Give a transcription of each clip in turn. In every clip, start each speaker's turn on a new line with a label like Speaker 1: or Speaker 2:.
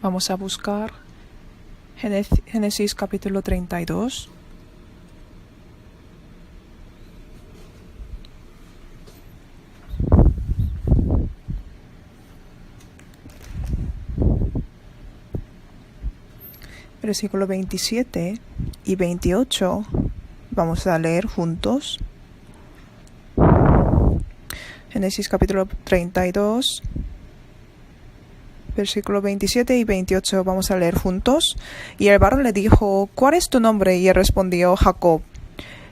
Speaker 1: Vamos a buscar Génesis capítulo 32. Versículo 27 y 28 vamos a leer juntos. Génesis capítulo 32, versículo 27 y 28 vamos a leer juntos. Y el varón le dijo: ¿Cuál es tu nombre? Y él respondió: Jacob.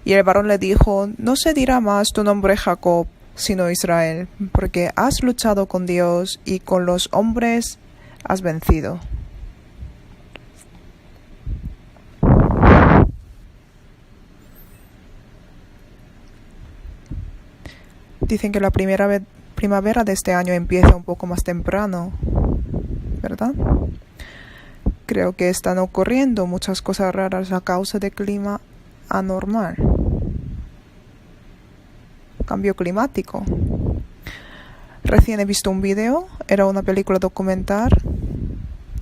Speaker 1: Y el varón le dijo: No se dirá más tu nombre Jacob, sino Israel, porque has luchado con Dios y con los hombres has vencido. Dicen que la primavera de este año empieza un poco más temprano, ¿verdad? Creo que están ocurriendo muchas cosas raras a causa del clima anormal. Cambio climático. Recién he visto un video, era una película documental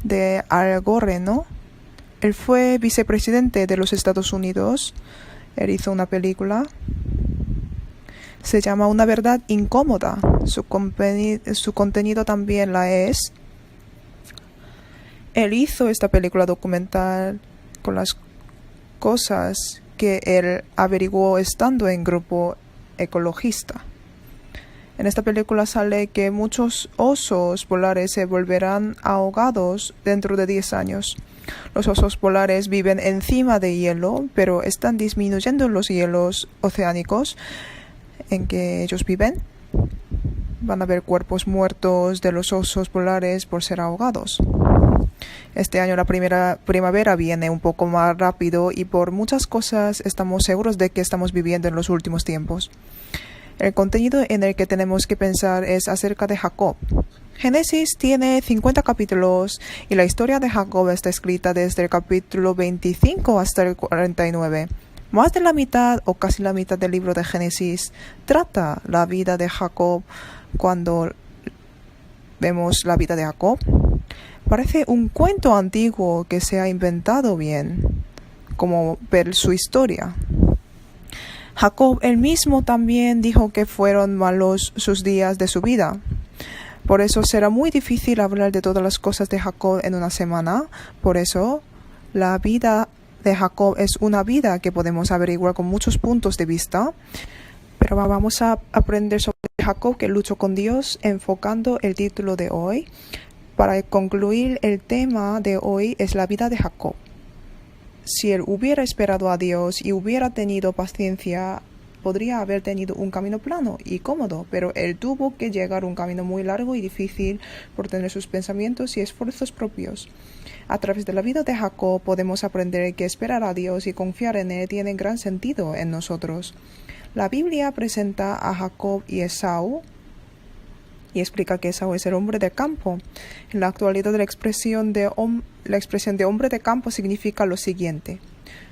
Speaker 1: de Al Gore, ¿no? Él fue vicepresidente de los Estados Unidos. Él hizo una película. Se llama Una verdad incómoda. Su contenido también la es. Él hizo esta película documental con las cosas que él averiguó estando en grupo ecologista. En esta película sale que muchos osos polares se volverán ahogados dentro de 10 años. Los osos polares viven encima de hielo, pero están disminuyendo los hielos oceánicos en que ellos viven. Van a haber cuerpos muertos de los osos polares por ser ahogados. Este año la primavera viene un poco más rápido y por muchas cosas estamos seguros de que estamos viviendo en los últimos tiempos. El contenido en el que tenemos que pensar es acerca de Jacob. Génesis tiene 50 capítulos y la historia de Jacob está escrita desde el capítulo 25 hasta el 49. Más de la mitad o casi la mitad del libro de Génesis trata la vida de Jacob. Cuando vemos la vida de Jacob, parece un cuento antiguo que se ha inventado bien, como ver su historia. Jacob él mismo también dijo que fueron malos sus días de su vida. Por eso será muy difícil hablar de todas las cosas de Jacob en una semana. Por eso la vida de Jacob es una vida que podemos averiguar con muchos puntos de vista. Pero vamos a aprender sobre Jacob que luchó con Dios, enfocando el título de hoy. Para concluir, el tema de hoy es la vida de Jacob. Si él hubiera esperado a Dios y hubiera tenido paciencia, podría haber tenido un camino plano y cómodo, pero él tuvo que llegar un camino muy largo y difícil por tener sus pensamientos y esfuerzos propios. A través de la vida de Jacob podemos aprender que esperar a Dios y confiar en Él tiene gran sentido en nosotros. La Biblia presenta a Jacob y Esaú y explica que Esaú es el hombre de campo. En la actualidad la expresión de hombre de campo significa lo siguiente: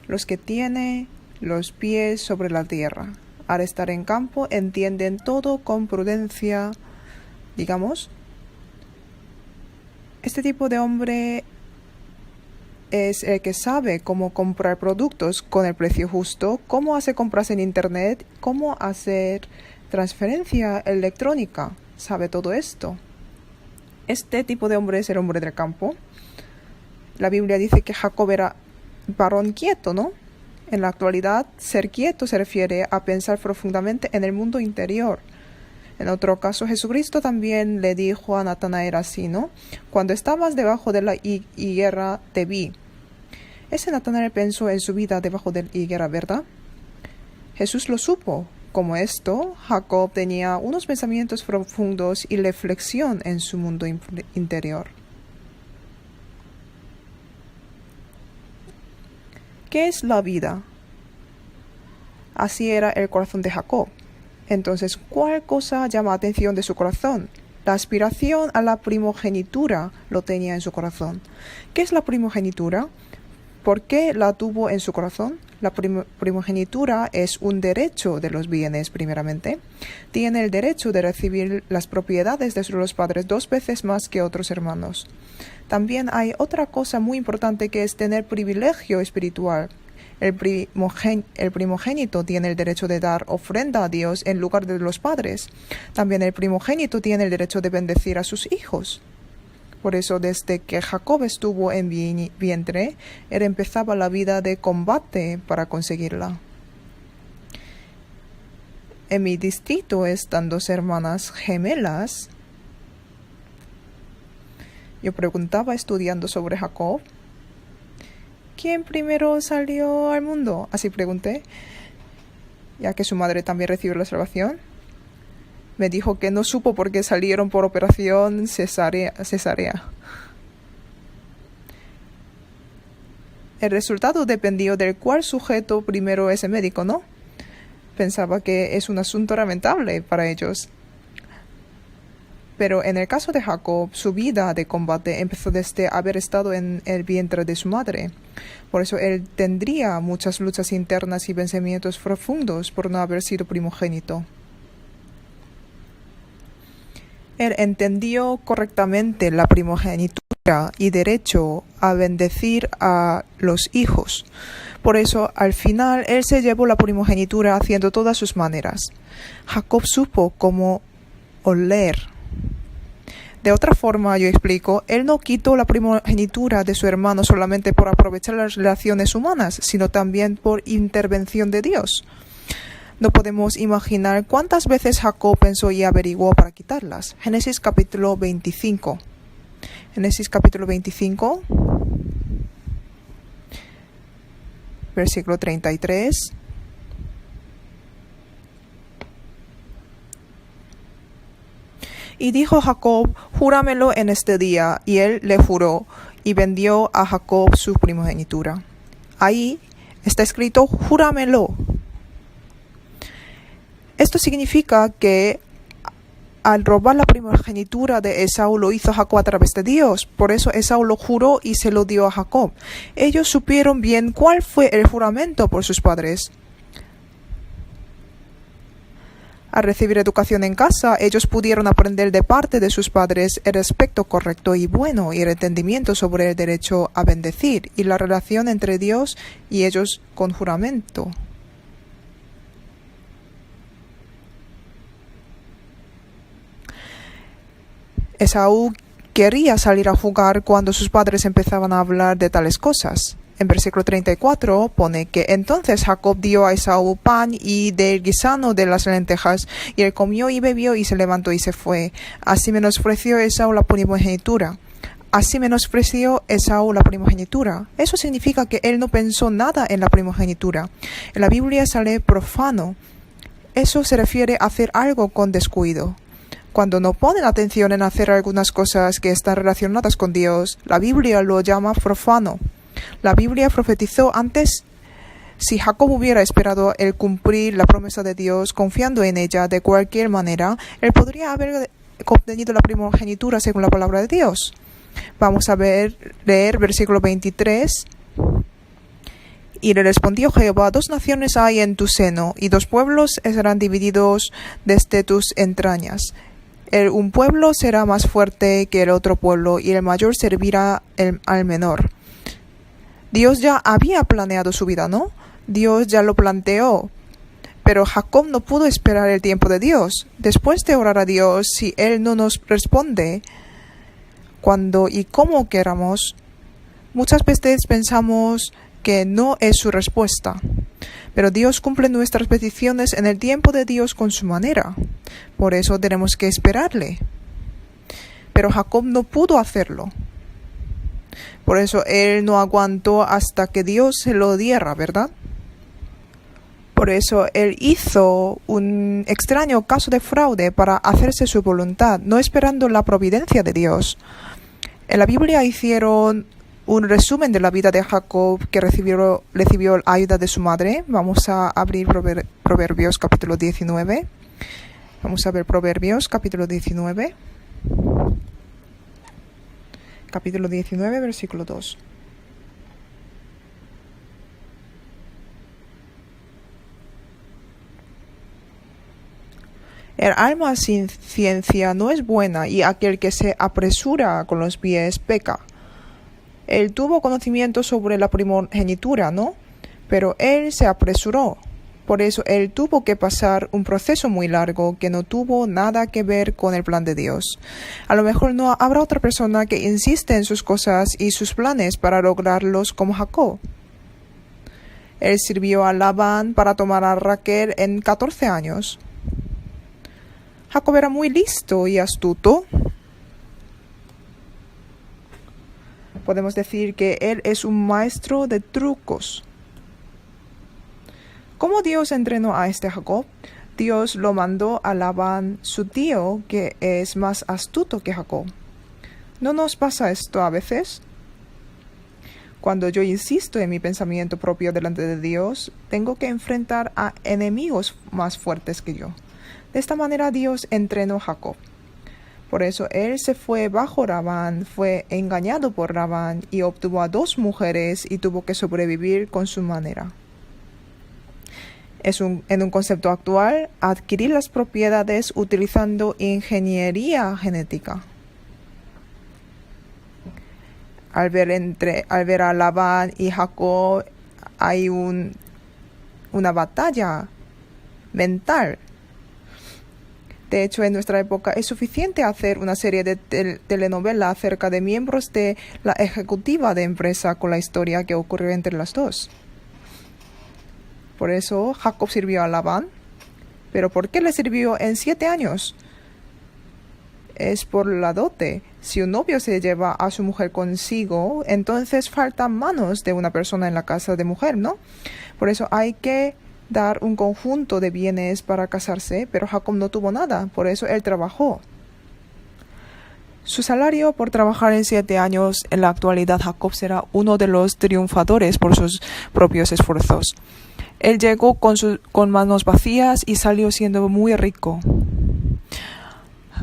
Speaker 1: los que tienen los pies sobre la tierra. Al estar en campo entienden todo con prudencia, digamos. Este tipo de hombre es el que sabe cómo comprar productos con el precio justo, cómo hacer compras en internet, cómo hacer transferencia electrónica. Sabe todo esto. Este tipo de hombre es el hombre del campo. La Biblia dice que Jacob era varón quieto, ¿no? En la actualidad, ser quieto se refiere a pensar profundamente en el mundo interior. En otro caso, Jesucristo también le dijo a Natanael así, ¿no? Cuando estabas debajo de la higuera te vi. Ese Natanael pensó en su vida debajo de la higuera, ¿verdad? Jesús lo supo. Como esto, Jacob tenía unos pensamientos profundos y reflexión en su mundo interior. ¿Qué es la vida? Así era el corazón de Jacob. Entonces, ¿cuál cosa llama la atención de su corazón? La aspiración a la primogenitura lo tenía en su corazón. ¿Qué es la primogenitura? ¿Por qué la tuvo en su corazón? La primogenitura es un derecho de los bienes, primeramente. Tiene el derecho de recibir las propiedades de los padres 2 veces más que otros hermanos. También hay otra cosa muy importante que es tener privilegio espiritual. El primogénito tiene el derecho de dar ofrenda a Dios en lugar de los padres. También el primogénito tiene el derecho de bendecir a sus hijos. Por eso, desde que Jacob estuvo en vientre, él empezaba la vida de combate para conseguirla. En mi distrito están 2 hermanas gemelas. Yo preguntaba estudiando sobre Jacob, ¿quién primero salió al mundo? Así pregunté, ya que su madre también recibió la salvación. Me dijo que no supo por qué salieron por operación cesárea. El resultado dependió del cuál sujeto primero es el médico, ¿no? Pensaba que es un asunto lamentable para ellos. Pero en el caso de Jacob, su vida de combate empezó desde haber estado en el vientre de su madre. Por eso él tendría muchas luchas internas y vencimientos profundos por no haber sido primogénito. Él entendió correctamente la primogenitura y derecho a bendecir a los hijos. Por eso, al final, él se llevó la primogenitura haciendo todas sus maneras. Jacob supo cómo oler. De otra forma, yo explico, él no quitó la primogenitura de su hermano solamente por aprovechar las relaciones humanas, sino también por intervención de Dios. No podemos imaginar cuántas veces Jacob pensó y averiguó para quitarlas. Génesis capítulo 25. Génesis capítulo 25, versículo 33. Y dijo Jacob, júramelo en este día. Y él le juró y vendió a Jacob su primogenitura. Ahí está escrito, júramelo. Esto significa que al robar la primogenitura de Esaú lo hizo Jacob a través de Dios. Por eso Esaú lo juró y se lo dio a Jacob. Ellos supieron bien cuál fue el juramento por sus padres. Al recibir educación en casa, ellos pudieron aprender de parte de sus padres el respeto correcto y bueno y el entendimiento sobre el derecho a bendecir y la relación entre Dios y ellos con juramento. Esaú quería salir a jugar cuando sus padres empezaban a hablar de tales cosas. En versículo 34 pone que entonces Jacob dio a Esaú pan y del guisano de las lentejas, y él comió y bebió y se levantó y se fue. Así menospreció Esaú la primogenitura. Eso significa que él no pensó nada en la primogenitura. En la Biblia sale profano. Eso se refiere a hacer algo con descuido. Cuando no ponen atención en hacer algunas cosas que están relacionadas con Dios, la Biblia lo llama profano. La Biblia profetizó antes. Si Jacob hubiera esperado el cumplir la promesa de Dios, confiando en ella de cualquier manera, él podría haber obtenido la primogenitura según la palabra de Dios. Vamos a leer versículo 23. Y le respondió Jehová, 2 naciones hay en tu seno, y 2 pueblos serán divididos desde tus entrañas. Un pueblo será más fuerte que el otro pueblo, y el mayor servirá al menor. Dios ya había planeado su vida, ¿no? Dios ya lo planteó. Pero Jacob no pudo esperar el tiempo de Dios. Después de orar a Dios, si Él no nos responde cuando y cómo queramos, muchas veces pensamos que no es su respuesta. Pero Dios cumple nuestras peticiones en el tiempo de Dios con su manera. Por eso tenemos que esperarle. Pero Jacob no pudo hacerlo. Por eso él no aguantó hasta que Dios se lo diera, ¿verdad? Por eso él hizo un extraño caso de fraude para hacerse su voluntad, no esperando la providencia de Dios. En la Biblia hicieron un resumen de la vida de Jacob, que recibió ayuda de su madre. Vamos a abrir Proverbios capítulo 19. Vamos a ver Proverbios capítulo 19. Capítulo 19, versículo 2. El alma sin ciencia no es buena y aquel que se apresura con los pies peca. Él tuvo conocimiento sobre la primogenitura, ¿no? Pero él se apresuró. Por eso él tuvo que pasar un proceso muy largo que no tuvo nada que ver con el plan de Dios. A lo mejor no habrá otra persona que insiste en sus cosas y sus planes para lograrlos como Jacob. Él sirvió a Labán para tomar a Raquel en 14 años. Jacob era muy listo y astuto. Podemos decir que él es un maestro de trucos. ¿Cómo Dios entrenó a este Jacob? Dios lo mandó a Labán, su tío, que es más astuto que Jacob. ¿No nos pasa esto a veces? Cuando yo insisto en mi pensamiento propio delante de Dios, tengo que enfrentar a enemigos más fuertes que yo. De esta manera Dios entrenó a Jacob. Por eso él se fue bajo Labán, fue engañado por Labán y obtuvo a 2 mujeres y tuvo que sobrevivir con su manera. En un concepto actual, adquirir las propiedades utilizando ingeniería genética. Al ver a Labán y Jacob hay una batalla mental. De hecho, en nuestra época es suficiente hacer una serie de telenovela acerca de miembros de la ejecutiva de empresa con la historia que ocurrió entre las dos. Por eso Jacob sirvió a Labán. ¿Pero por qué le sirvió en 7 años? Es por la dote. Si un novio se lleva a su mujer consigo, entonces faltan manos de una persona en la casa de mujer, ¿no? Por eso hay que dar un conjunto de bienes para casarse, pero Jacob no tuvo nada, por eso él trabajó. Su salario por trabajar en 7 años, en la actualidad Jacob será uno de los triunfadores por sus propios esfuerzos. Él llegó con manos vacías y salió siendo muy rico.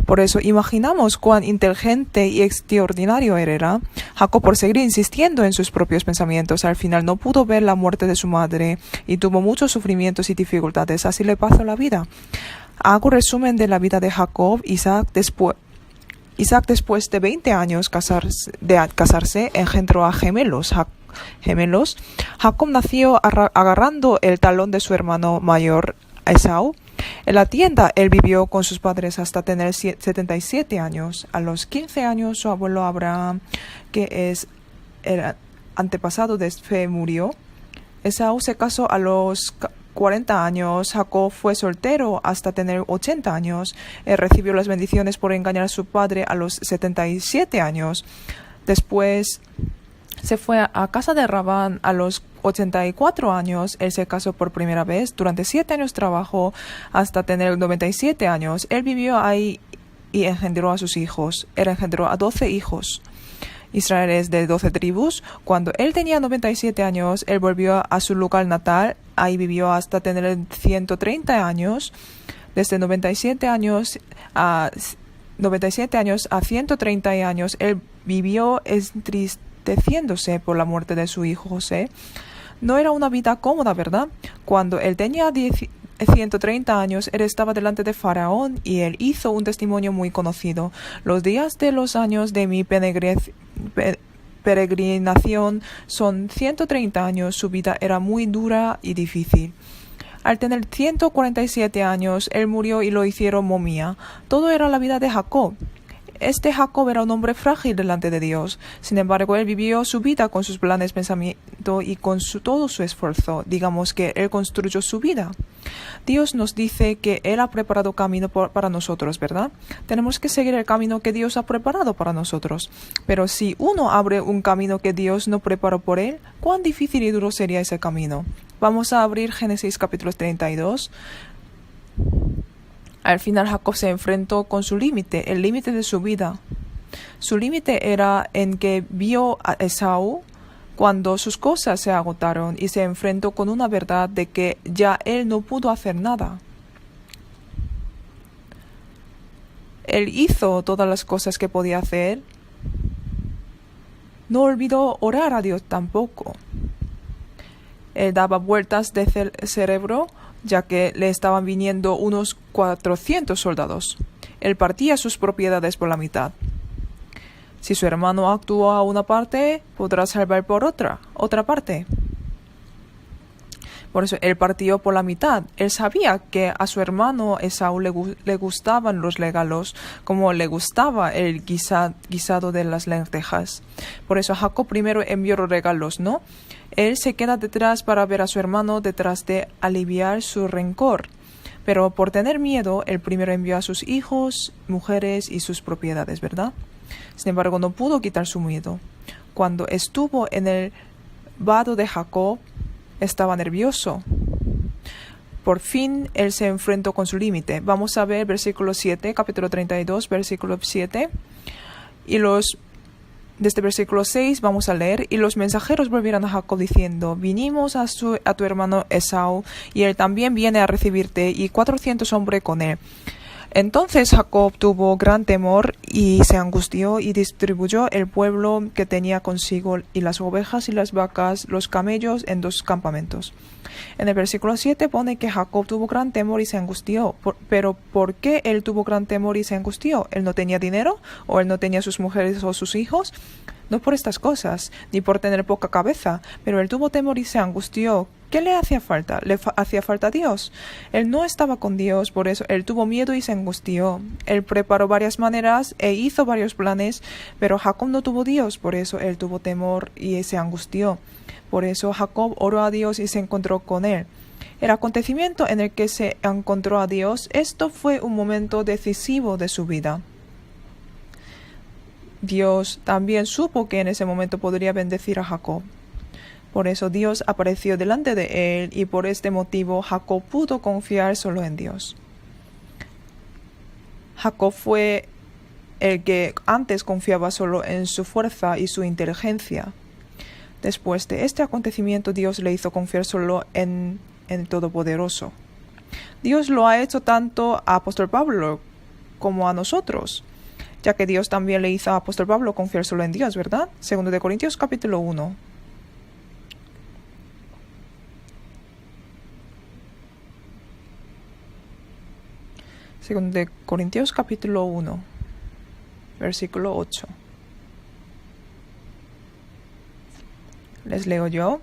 Speaker 1: Por eso imaginamos cuán inteligente y extraordinario era. Jacob, por seguir insistiendo en sus propios pensamientos, al final no pudo ver la muerte de su madre y tuvo muchos sufrimientos y dificultades. Así le pasó la vida. Hago resumen de la vida de Jacob. Isaac, después de 20 años de casarse, engendró a gemelos. Jacob nació agarrando el talón de su hermano mayor, Esaú. En la tienda él vivió con sus padres hasta tener 77 años. A los 15 años su abuelo Abraham, que es el antepasado de fe, murió. Esaú se casó a los 40 años. Jacob fue soltero hasta tener 80 años. Él recibió las bendiciones por engañar a su padre a los 77 años. Después se fue a casa de Labán a los 84 años. Él se casó por primera vez. Durante 7 años trabajó hasta tener 97 años. Él vivió ahí y engendró a sus hijos. Él engendró a 12 hijos. Israel es de 12 tribus. Cuando él tenía 97 años, él volvió a su lugar natal. Ahí vivió hasta tener 130 años. Desde 97 años a 130 años, él vivió entristeciéndose por la muerte de su hijo José. No era una vida cómoda, ¿verdad? Cuando él tenía 130 años, él estaba delante de Faraón y él hizo un testimonio muy conocido. Los días de los años de mi peregrinación son 130 años. Su vida era muy dura y difícil. Al tener 147 años, él murió y lo hicieron momia. Todo era la vida de Jacob. Este Jacob era un hombre frágil delante de Dios. Sin embargo, él vivió su vida con sus planes, pensamiento y con todo su esfuerzo. Digamos que él construyó su vida. Dios nos dice que Él ha preparado camino para nosotros, ¿verdad? Tenemos que seguir el camino que Dios ha preparado para nosotros. Pero si uno abre un camino que Dios no preparó por él, ¿cuán difícil y duro sería ese camino? Vamos a abrir Génesis capítulo 32. Al final Jacob se enfrentó con su límite, el límite de su vida. Su límite era en que vio a Esaú cuando sus cosas se agotaron y se enfrentó con una verdad de que ya él no pudo hacer nada. Él hizo todas las cosas que podía hacer. No olvidó orar a Dios tampoco. Él daba vueltas de cerebro ya que le estaban viniendo unos 400 soldados. Él partía sus propiedades por la mitad. Si su hermano actuó a una parte, podrá salvar por otra parte. Por eso él partió por la mitad. Él sabía que a su hermano Esaú le gustaban los regalos, como le gustaba el guisado de las lentejas. Por eso Jacob primero envió los regalos, ¿no? Él se queda detrás para ver a su hermano, detrás de aliviar su rencor. Pero por tener miedo, él primero envió a sus hijos, mujeres y sus propiedades, ¿verdad? Sin embargo, no pudo quitar su miedo. Cuando estuvo en el vado de Jacob, estaba nervioso. Por fin, él se enfrentó con su límite. Vamos a ver versículo 7, capítulo 32, versículo 7. Desde versículo 6 vamos a leer. Y los mensajeros volvieron a Jacob diciendo: vinimos a tu hermano Esaú, y él también viene a recibirte, y 400 hombres con él. Entonces Jacob tuvo gran temor y se angustió y distribuyó el pueblo que tenía consigo y las ovejas y las vacas, los camellos en 2 campamentos. En el versículo 7 pone que Jacob tuvo gran temor y se angustió. Pero ¿por qué él tuvo gran temor y se angustió? ¿Él no tenía dinero? ¿O él no tenía sus mujeres o sus hijos? No por estas cosas, ni por tener poca cabeza, pero él tuvo temor y se angustió. ¿Qué le hacía falta? ¿Le hacía falta Dios? Él no estaba con Dios, por eso él tuvo miedo y se angustió. Él preparó varias maneras e hizo varios planes, pero Jacob no tuvo Dios, por eso él tuvo temor y se angustió. Por eso Jacob oró a Dios y se encontró con él. El acontecimiento en el que se encontró a Dios, esto fue un momento decisivo de su vida. Dios también supo que en ese momento podría bendecir a Jacob. Por eso Dios apareció delante de él y por este motivo Jacob pudo confiar solo en Dios. Jacob fue el que antes confiaba solo en su fuerza y su inteligencia. Después de este acontecimiento, Dios le hizo confiar solo en el Todopoderoso. Dios lo ha hecho tanto a apóstol Pablo como a nosotros, ya que Dios también le hizo a apóstol Pablo confiar solo en Dios, ¿verdad? 2 Corintios capítulo 1. De Corintios capítulo 1, versículo 8. Les leo yo.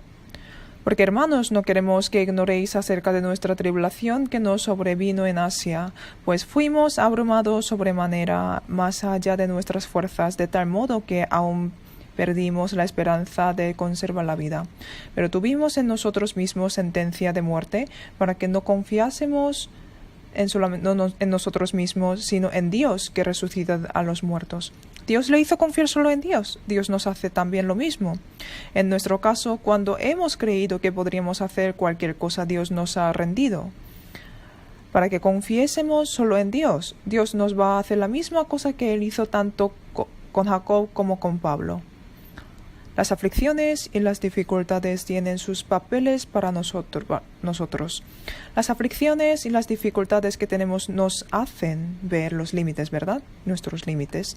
Speaker 1: Porque, hermanos, no queremos que ignoréis acerca de nuestra tribulación que nos sobrevino en Asia, pues fuimos abrumados sobremanera más allá de nuestras fuerzas, de tal modo que aún perdimos la esperanza de conservar la vida. Pero tuvimos en nosotros mismos sentencia de muerte, para que no confiásemos no en nosotros mismos, sino en Dios, que resucita a los muertos. Dios le hizo confiar solo en Dios. Dios nos hace también lo mismo. En nuestro caso, cuando hemos creído que podríamos hacer cualquier cosa, Dios nos ha rendido. Para que confiésemos solo en Dios. Dios nos va a hacer la misma cosa que Él hizo tanto con Jacob como con Pablo. Las aflicciones y las dificultades tienen sus papeles para nosotros. Las aflicciones y las dificultades que tenemos nos hacen ver los límites, ¿verdad? Nuestros límites.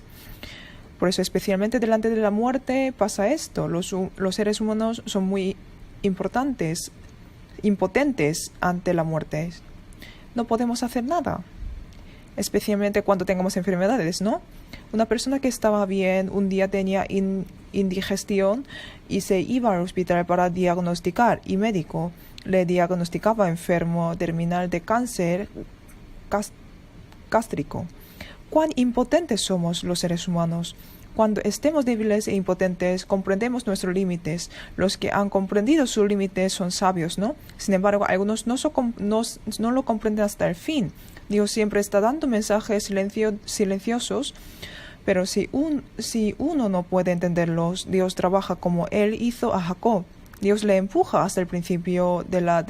Speaker 1: Por eso, especialmente delante de la muerte, pasa esto. Los seres humanos son muy impotentes ante la muerte. No podemos hacer nada. Especialmente cuando tengamos enfermedades, ¿no? Una persona que estaba bien, un día tenía indigestión y se iba al hospital para diagnosticar, y médico le diagnosticaba enfermo terminal de cáncer gástrico. ¿Cuán impotentes somos los seres humanos? Cuando estemos débiles e impotentes, comprendemos nuestros límites. Los que han comprendido sus límites son sabios, ¿no? Sin embargo, algunos no lo comprenden hasta el fin. Dios siempre está dando mensajes silenciosos, pero si uno no puede entenderlos, Dios trabaja como Él hizo a Jacob. Dios le empuja hasta el principio de la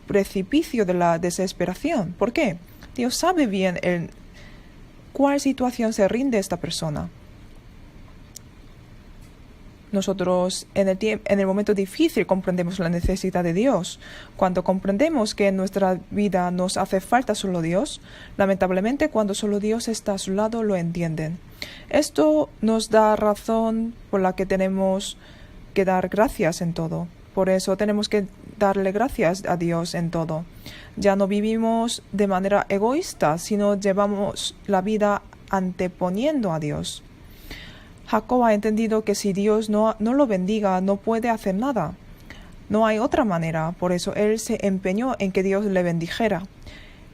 Speaker 1: precipicio de la desesperación. ¿Por qué? Dios sabe bien en cuál situación se rinde esta persona. Nosotros en el momento difícil comprendemos la necesidad de Dios. Cuando comprendemos que en nuestra vida nos hace falta solo Dios, lamentablemente cuando solo Dios está a su lado lo entienden. Esto nos da razón por la que tenemos que dar gracias en todo. Por eso tenemos que darle gracias a Dios en todo. Ya no vivimos de manera egoísta, sino llevamos la vida anteponiendo a Dios. Jacob ha entendido que si Dios no lo bendiga, no puede hacer nada. No hay otra manera, por eso él se empeñó en que Dios le bendijera.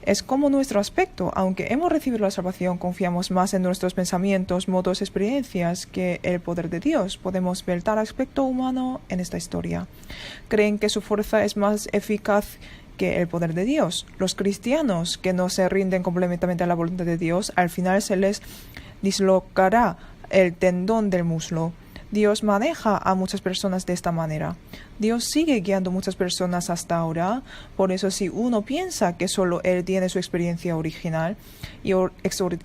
Speaker 1: Es como nuestro aspecto, aunque hemos recibido la salvación, confiamos más en nuestros pensamientos, modos, experiencias que el poder de Dios. Podemos ver tal aspecto humano en esta historia. Creen que su fuerza es más eficaz que el poder de Dios. Los cristianos que no se rinden completamente a la voluntad de Dios, al final se les dislocará el tendón del muslo. Dios maneja a muchas personas de esta manera. Dios sigue guiando a muchas personas hasta ahora. Por eso si uno piensa que solo Él tiene su experiencia original y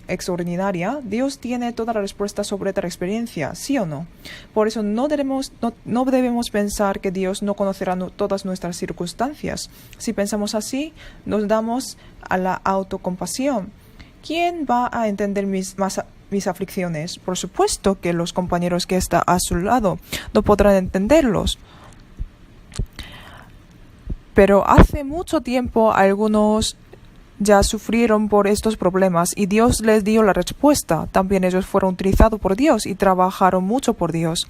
Speaker 1: extraordinaria, Dios tiene toda la respuesta sobre tal experiencia, ¿sí o no? Por eso no debemos pensar que Dios no conocerá todas nuestras circunstancias. Si pensamos así, nos damos a la autocompasión. ¿Quién va a entender mis aflicciones? Por supuesto que los compañeros que están a su lado no podrán entenderlos. Pero hace mucho tiempo algunos ya sufrieron por estos problemas y Dios les dio la respuesta. También ellos fueron utilizados por Dios y trabajaron mucho por Dios.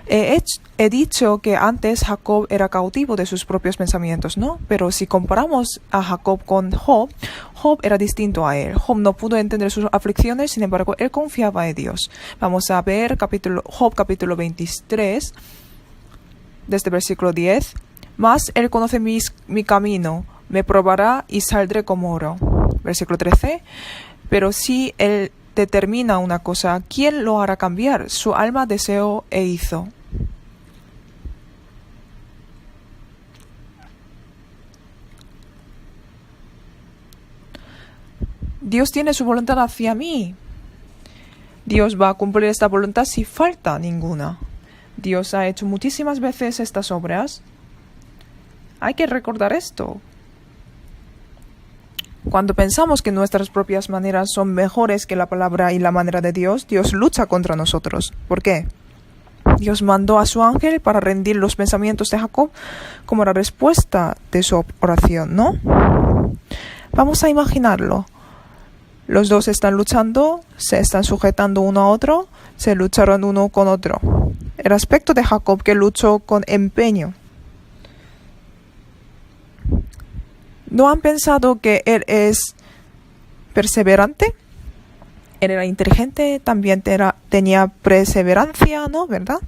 Speaker 1: He dicho que antes Jacob era cautivo de sus propios pensamientos, ¿no? Pero si comparamos a Jacob con Job, Job era distinto a él. Job no pudo entender sus aflicciones, sin embargo, él confiaba en Dios. Vamos a ver Job capítulo 23, desde versículo 10. Mas él conoce mi camino, me probará y saldré como oro. Versículo 13. Pero si él determina una cosa, ¿quién lo hará cambiar? Su alma deseó e hizo. Dios tiene su voluntad hacia mí. Dios va a cumplir esta voluntad sin falta ninguna. Dios ha hecho muchísimas veces estas obras. Hay que recordar esto. Cuando pensamos que nuestras propias maneras son mejores que la palabra y la manera de Dios, Dios lucha contra nosotros. ¿Por qué? Dios mandó a su ángel para rendir los pensamientos de Jacob como la respuesta de su oración, ¿no? Vamos a imaginarlo. Los dos están luchando, se están sujetando uno a otro, se lucharon uno con otro. El aspecto de Jacob que luchó con empeño. ¿No han pensado que él es perseverante? Él era inteligente, también tenía perseverancia, ¿no? ¿Verdad?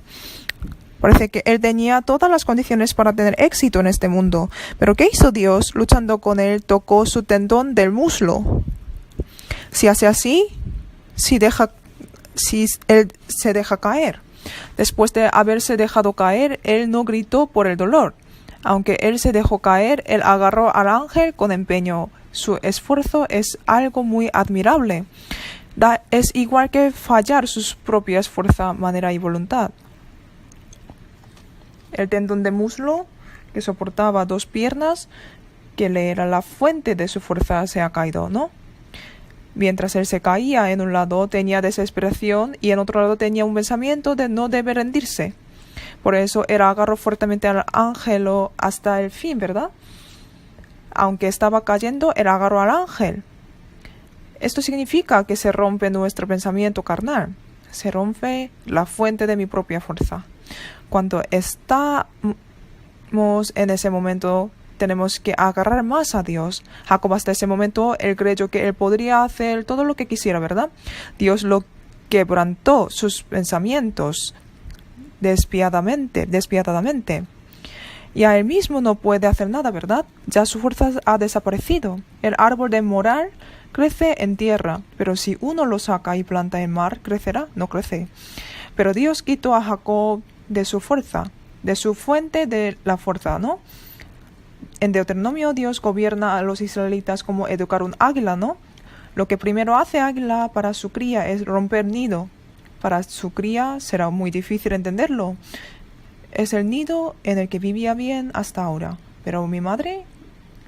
Speaker 1: Parece que él tenía todas las condiciones para tener éxito en este mundo. Pero ¿qué hizo Dios? Luchando con él, tocó su tendón del muslo. Si hace así, si él se deja caer. Después de haberse dejado caer, él no gritó por el dolor. Aunque él se dejó caer, él agarró al ángel con empeño. Su esfuerzo es algo muy admirable. Es igual que fallar sus propias fuerzas, manera y voluntad. El tendón de muslo, que soportaba dos piernas, que le era la fuente de su fuerza, se ha caído, ¿no? Mientras él se caía, en un lado tenía desesperación y en otro lado tenía un pensamiento de no debe rendirse. Por eso él agarró fuertemente al ángel hasta el fin, ¿verdad? Aunque estaba cayendo, él agarró al ángel. Esto significa que se rompe nuestro pensamiento carnal. Se rompe la fuente de mi propia fuerza. Cuando estamos en ese momento, tenemos que agarrar más a Dios. Jacob hasta ese momento, él creyó que él podría hacer todo lo que quisiera, ¿verdad? Dios lo quebrantó sus pensamientos despiadadamente. Y a él mismo no puede hacer nada, ¿verdad? Ya su fuerza ha desaparecido. El árbol de moral crece en tierra, pero si uno lo saca y planta en mar, ¿crecerá? No crece. Pero Dios quitó a Jacob de su fuerza, de su fuente de la fuerza, ¿no? En Deuteronomio, Dios gobierna a los israelitas como educar un águila, ¿no? Lo que primero hace águila para su cría es romper nido. Para su cría será muy difícil entenderlo. Es el nido en el que vivía bien hasta ahora, pero mi madre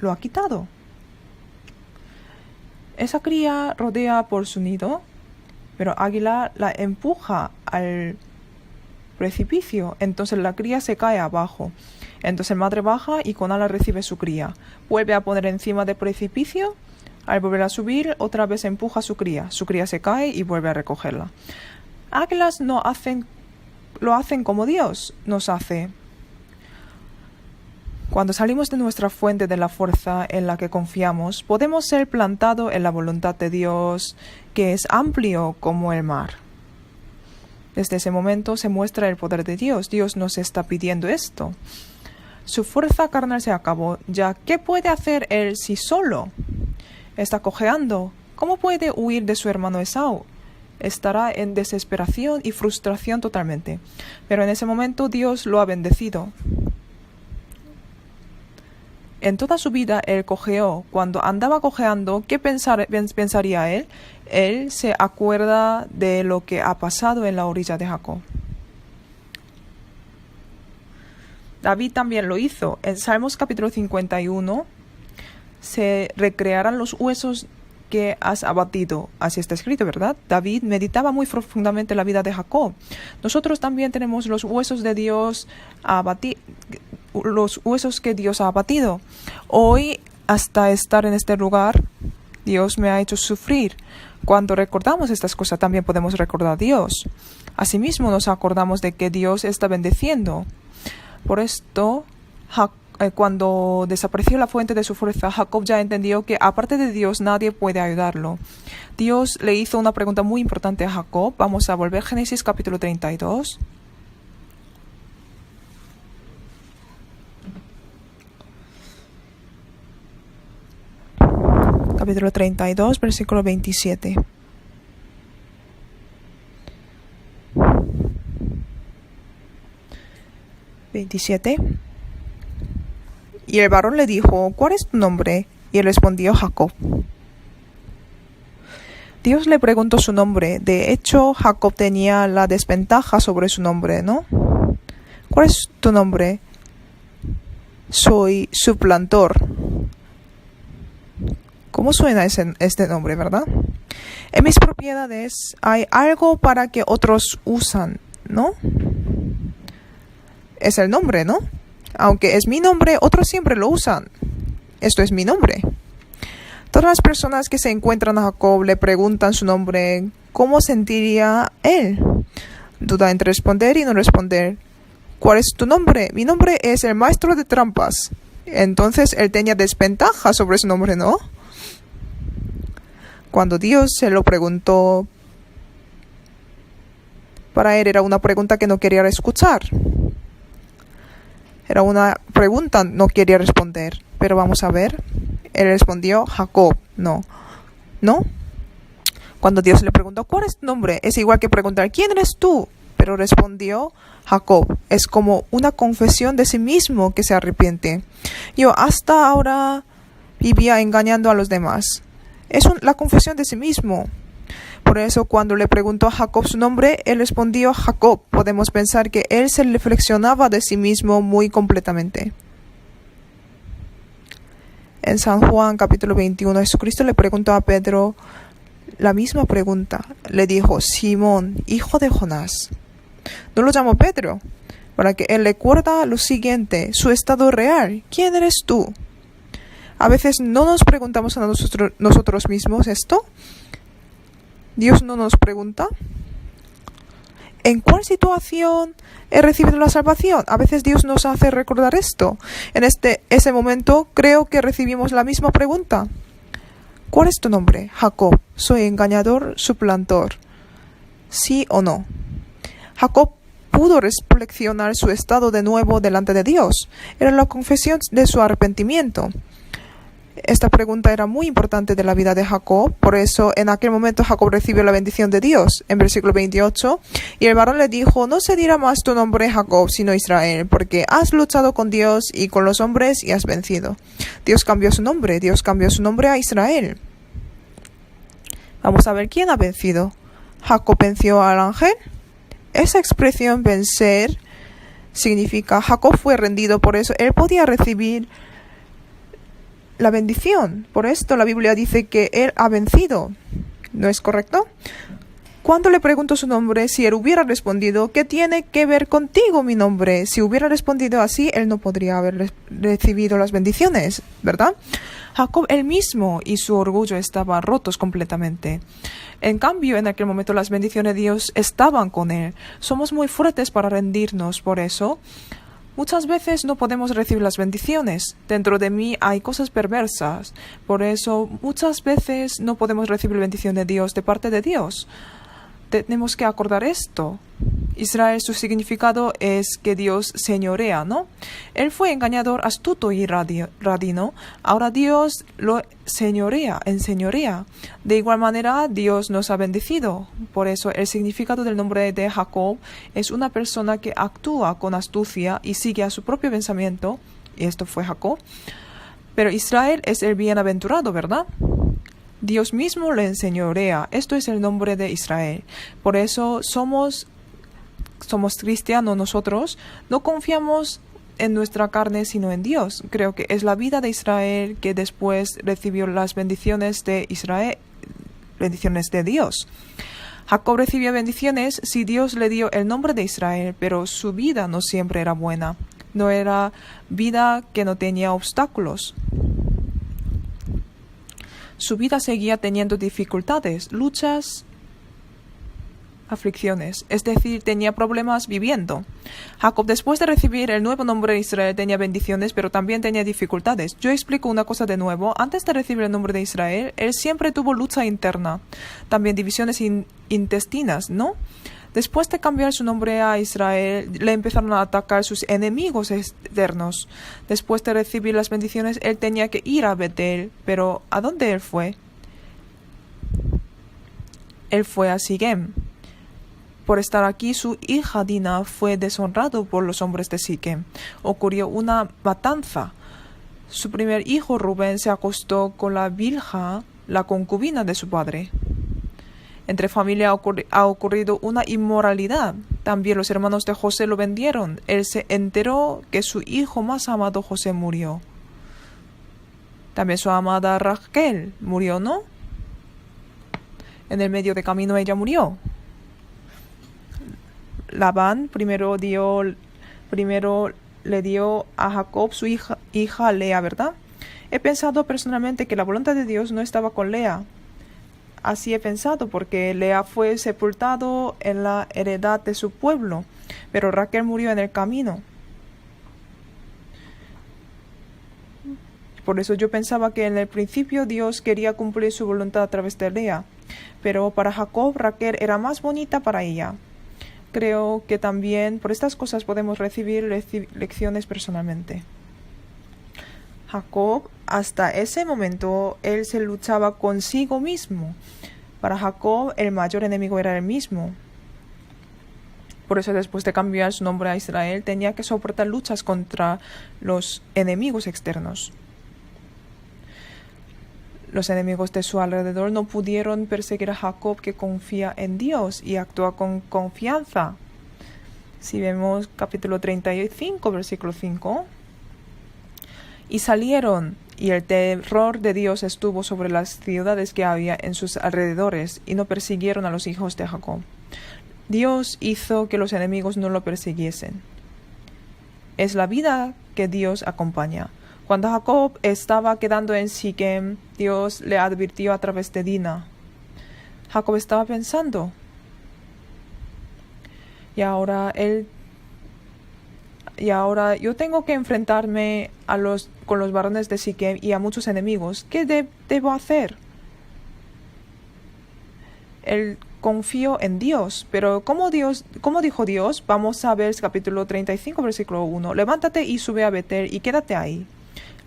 Speaker 1: lo ha quitado. Esa cría rodea por su nido, pero águila la empuja al precipicio, entonces la cría se cae abajo. Entonces el madre baja y con alas recibe su cría. Vuelve a poner encima del precipicio. Al volver a subir, otra vez empuja a su cría. Su cría se cae y vuelve a recogerla. Águilas lo hacen como Dios nos hace. Cuando salimos de nuestra fuente de la fuerza en la que confiamos, podemos ser plantados en la voluntad de Dios, que es amplio como el mar. Desde ese momento se muestra el poder de Dios. Dios nos está pidiendo esto. Su fuerza carnal se acabó. Ya, ¿qué puede hacer él si solo está cojeando? ¿Cómo puede huir de su hermano Esaú? Estará en desesperación y frustración totalmente. Pero en ese momento Dios lo ha bendecido. En toda su vida él cojeó. Cuando andaba cojeando, ¿qué pensaría él? Él se acuerda de lo que ha pasado en la orilla de Jacob. David también lo hizo. En Salmos capítulo 51 se recrearán los huesos que has abatido. Así está escrito, ¿verdad? David meditaba muy profundamente la vida de Jacob. Nosotros también tenemos los huesos de Dios los huesos que Dios ha abatido. Hoy, hasta estar en este lugar, Dios me ha hecho sufrir. Cuando recordamos estas cosas, también podemos recordar a Dios. Asimismo, nos acordamos de que Dios está bendeciendo. Por esto, cuando desapareció la fuente de su fuerza, Jacob ya entendió que aparte de Dios nadie puede ayudarlo. Dios le hizo una pregunta muy importante a Jacob. Vamos a volver a Génesis capítulo 32. Capítulo 32, versículo 27. Y el varón le dijo, ¿cuál es tu nombre? Y él respondió, Jacob. Dios le preguntó su nombre. De hecho, Jacob tenía la desventaja sobre su nombre, ¿no? ¿Cuál es tu nombre? Soy suplantor. ¿Cómo suena este nombre, verdad? En mis propiedades hay algo para que otros usan, ¿no? Es el nombre, ¿no? Aunque es mi nombre, otros siempre lo usan. Esto es mi nombre. Todas las personas que se encuentran a Jacob le preguntan su nombre, ¿cómo sentiría él? Duda entre responder y no responder. ¿Cuál es tu nombre? Mi nombre es el maestro de trampas. Entonces él tenía desventaja sobre su nombre, ¿no? Cuando Dios se lo preguntó, para él era una pregunta que no quería escuchar. Era una pregunta, no quería responder. Pero vamos a ver. Él respondió, Jacob. No. Cuando Dios le preguntó, ¿cuál es tu nombre? Es igual que preguntar, ¿quién eres tú? Pero respondió, Jacob. Es como una confesión de sí mismo que se arrepiente. Yo hasta ahora vivía engañando a los demás. Es la confesión de sí mismo. Por eso cuando le preguntó a Jacob su nombre, él respondió Jacob. Podemos pensar que él se reflexionaba de sí mismo muy completamente. En San Juan capítulo 21, Jesucristo le preguntó a Pedro la misma pregunta. Le dijo, Simón, hijo de Jonás. No lo llamó Pedro, para que él recuerda lo siguiente, su estado real. ¿Quién eres tú? A veces no nos preguntamos a nosotros mismos esto. Dios no nos pregunta. ¿En cuál situación he recibido la salvación? A veces Dios nos hace recordar esto. En ese momento creo que recibimos la misma pregunta. ¿Cuál es tu nombre? Jacob. Soy engañador, suplantor. ¿Sí o no? Jacob pudo reflexionar su estado de nuevo delante de Dios. Era la confesión de su arrepentimiento. Esta pregunta era muy importante de la vida de Jacob, por eso en aquel momento Jacob recibió la bendición de Dios. En versículo 28, y el varón le dijo, no se dirá más tu nombre Jacob, sino Israel, porque has luchado con Dios y con los hombres y has vencido. Dios cambió su nombre a Israel. Vamos a ver quién ha vencido. Jacob venció al ángel. Esa expresión vencer significa Jacob fue rendido, por eso él podía recibir la bendición. Por esto la Biblia dice que él ha vencido. ¿No es correcto? Cuando le preguntó su nombre, si él hubiera respondido, ¿qué tiene que ver contigo mi nombre? Si hubiera respondido así, él no podría haber recibido las bendiciones, ¿verdad? Jacob él mismo y su orgullo estaban rotos completamente. En cambio, en aquel momento las bendiciones de Dios estaban con él. Somos muy fuertes para rendirnos, por eso muchas veces no podemos recibir las bendiciones. Dentro de mí hay cosas perversas. Por eso muchas veces no podemos recibir bendición de Dios de parte de Dios. Tenemos que acordar esto. Israel, su significado es que Dios señorea, ¿no? Él fue engañador, astuto y radino. Ahora Dios lo enseñorea. De igual manera, Dios nos ha bendecido. Por eso, el significado del nombre de Jacob es una persona que actúa con astucia y sigue a su propio pensamiento. Y esto fue Jacob. Pero Israel es el bienaventurado, ¿verdad? Dios mismo le enseñorea. Esto es el nombre de Israel. Por eso somos cristianos nosotros. No confiamos en nuestra carne, sino en Dios. Creo que es la vida de Israel que después recibió las bendiciones de Israel, bendiciones de Dios. Jacob recibió bendiciones si Dios le dio el nombre de Israel, pero su vida no siempre era buena. No era vida que no tenía obstáculos. Su vida seguía teniendo dificultades, luchas, aflicciones, es decir, tenía problemas viviendo. Jacob, después de recibir el nuevo nombre de Israel, tenía bendiciones, pero también tenía dificultades. Yo explico una cosa de nuevo. Antes de recibir el nombre de Israel, él siempre tuvo lucha interna, también divisiones intestinas, ¿no? Después de cambiar su nombre a Israel, le empezaron a atacar sus enemigos externos. Después de recibir las bendiciones, él tenía que ir a Betel. Pero ¿a dónde él fue? Él fue a Siquem. Por estar aquí, su hija Dina fue deshonrado por los hombres de Siquem. Ocurrió una matanza. Su primer hijo Rubén se acostó con la Bilha, la concubina de su padre. Entre familia ha ocurrido una inmoralidad. También los hermanos de José lo vendieron. Él se enteró que su hijo más amado José murió. También su amada Raquel murió, ¿no? En el medio de camino ella murió. Labán primero le dio a Jacob su hija Lea, ¿verdad? He pensado personalmente que la voluntad de Dios no estaba con Lea. Así he pensado porque Lea fue sepultado en la heredad de su pueblo, pero Raquel murió en el camino. Por eso yo pensaba que en el principio Dios quería cumplir su voluntad a través de Lea, pero para Jacob Raquel era más bonita para ella. Creo que también por estas cosas podemos recibir lecciones personalmente. Jacob, hasta ese momento, él se luchaba consigo mismo. Para Jacob, el mayor enemigo era él mismo. Por eso, después de cambiar su nombre a Israel, tenía que soportar luchas contra los enemigos externos. Los enemigos de su alrededor no pudieron perseguir a Jacob, que confía en Dios y actúa con confianza. Si vemos capítulo 35, versículo 5. Y salieron, y el terror de Dios estuvo sobre las ciudades que había en sus alrededores, y no persiguieron a los hijos de Jacob. Dios hizo que los enemigos no lo persiguiesen. Es la vida que Dios acompaña. Cuando Jacob estaba quedando en Siquem, Dios le advirtió a través de Dina. Jacob estaba pensando, y ahora yo tengo que enfrentarme con los varones de Siquem y a muchos enemigos. ¿Qué debo hacer? Él confió en Dios, pero ¿cómo dijo Dios? Vamos a ver capítulo 35, versículo 1. Levántate y sube a Betel y quédate ahí.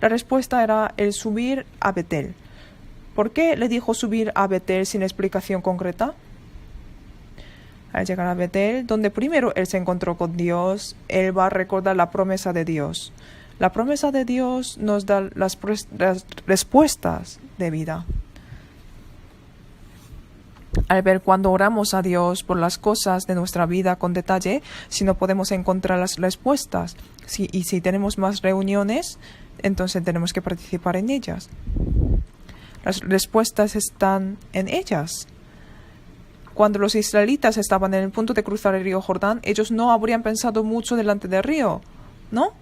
Speaker 1: La respuesta era el subir a Betel. ¿Por qué le dijo subir a Betel sin explicación concreta? Al llegar a Betel, donde primero él se encontró con Dios, él va a recordar la promesa de Dios. La promesa de Dios nos da las respuestas de vida. Al ver cuando oramos a Dios por las cosas de nuestra vida con detalle, si no podemos encontrar las respuestas, y si tenemos más reuniones, entonces tenemos que participar en ellas. Las respuestas están en ellas. Cuando los israelitas estaban en el punto de cruzar el río Jordán, ellos no habrían pensado mucho delante del río, ¿no?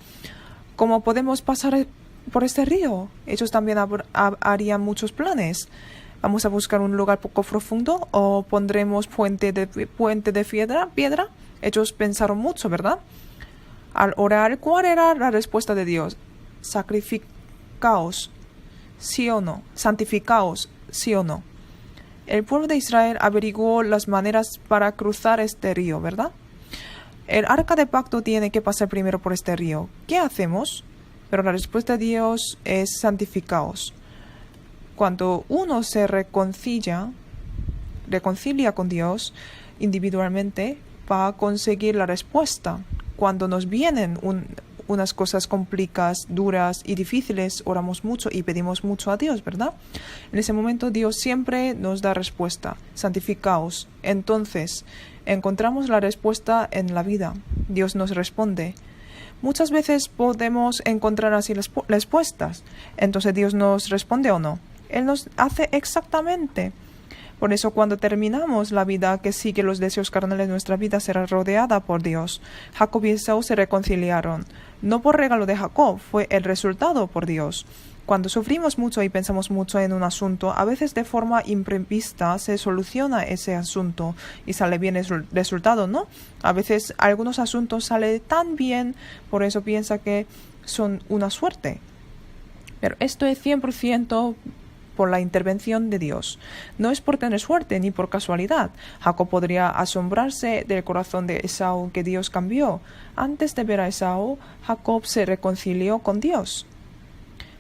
Speaker 1: ¿Cómo podemos pasar por este río? Ellos también harían muchos planes. ¿Vamos a buscar un lugar poco profundo o pondremos puente de piedra? Ellos pensaron mucho, ¿verdad? Al orar, ¿cuál era la respuesta de Dios? Sacrificaos, sí o no. Santificaos, sí o no. El pueblo de Israel averiguó las maneras para cruzar este río, ¿verdad? El arca de pacto tiene que pasar primero por este río. ¿Qué hacemos? Pero la respuesta de Dios es santificaos. Cuando uno se reconcilia con Dios individualmente, va a conseguir la respuesta. Cuando nos vienen unas cosas complicadas, duras y difíciles, oramos mucho y pedimos mucho a Dios, ¿verdad? En ese momento Dios siempre nos da respuesta. Santificaos. Entonces, encontramos la respuesta en la vida. Dios nos responde. Muchas veces podemos encontrar así las respuestas. Entonces, ¿Dios nos responde o no? Él nos hace exactamente. Por eso cuando terminamos la vida que sigue los deseos carnales, nuestra vida será rodeada por Dios. Jacob y Esaú se reconciliaron. No por regalo de Jacob, fue el resultado por Dios. Cuando sufrimos mucho y pensamos mucho en un asunto, a veces de forma imprevista se soluciona ese asunto y sale bien el resultado, ¿no? A veces algunos asuntos salen tan bien, por eso piensa que son una suerte. Pero esto es 100% por la intervención de Dios. No es por tener suerte ni por casualidad. Jacob podría asombrarse del corazón de Esaú que Dios cambió. Antes de ver a Esaú, Jacob se reconcilió con Dios.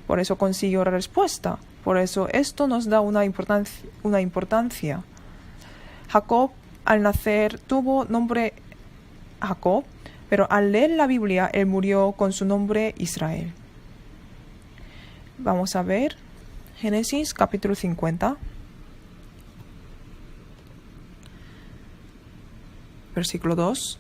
Speaker 1: Por eso consiguió la respuesta. Por eso esto nos da una importancia. Jacob al nacer tuvo nombre Jacob, pero al leer la Biblia él murió con su nombre Israel. Vamos a ver Génesis capítulo 50, versículo 2.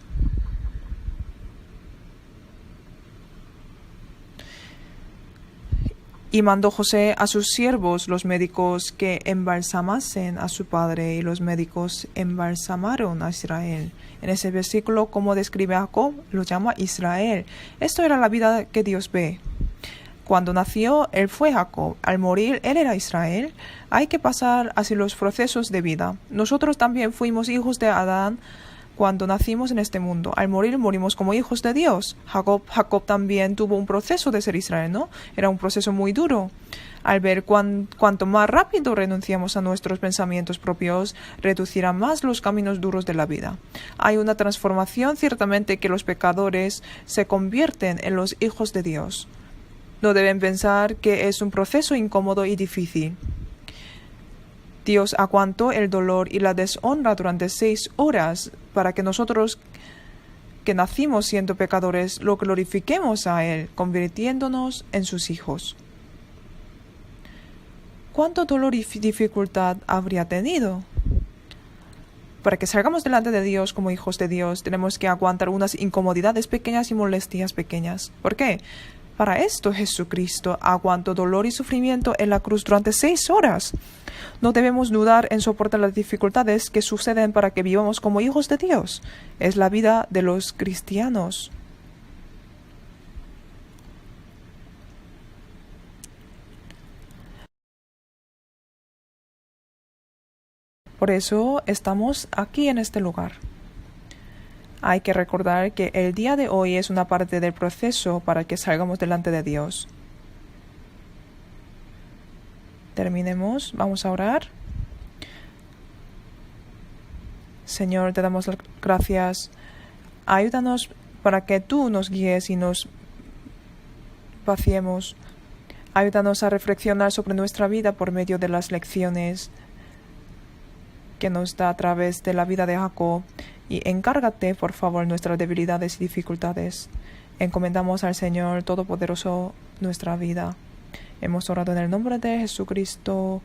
Speaker 1: Y mandó José a sus siervos, los médicos, que embalsamasen a su padre, y los médicos embalsamaron a Israel. En ese versículo, como describe a Jacob, lo llama Israel. Esto era la vida que Dios ve. Cuando nació, él fue Jacob. Al morir, él era Israel. Hay que pasar así los procesos de vida. Nosotros también fuimos hijos de Adán cuando nacimos en este mundo. Al morir, morimos como hijos de Dios. Jacob también tuvo un proceso de ser Israel, ¿no? Era un proceso muy duro. Al ver cuanto más rápido renunciamos a nuestros pensamientos propios, reducirá más los caminos duros de la vida. Hay una transformación, ciertamente, que los pecadores se convierten en los hijos de Dios. No deben pensar que es un proceso incómodo y difícil. Dios aguantó el dolor y la deshonra durante 6 horas para que nosotros que nacimos siendo pecadores lo glorifiquemos a Él, convirtiéndonos en sus hijos. ¿Cuánto dolor y dificultad habría tenido? Para que salgamos delante de Dios como hijos de Dios, tenemos que aguantar unas incomodidades pequeñas y molestias pequeñas. ¿Por qué? Para esto Jesucristo aguantó dolor y sufrimiento en la cruz durante 6 horas. No debemos dudar en soportar las dificultades que suceden para que vivamos como hijos de Dios. Es la vida de los cristianos. Por eso estamos aquí en este lugar. Hay que recordar que el día de hoy es una parte del proceso para que salgamos delante de Dios. Terminemos, vamos a orar. Señor, te damos las gracias. Ayúdanos para que tú nos guíes y nos vaciemos. Ayúdanos a reflexionar sobre nuestra vida por medio de las lecciones que nos da a través de la vida de Jacob. Y encárgate, por favor, nuestras debilidades y dificultades. Encomendamos al Señor Todopoderoso nuestra vida. Hemos orado en el nombre de Jesucristo.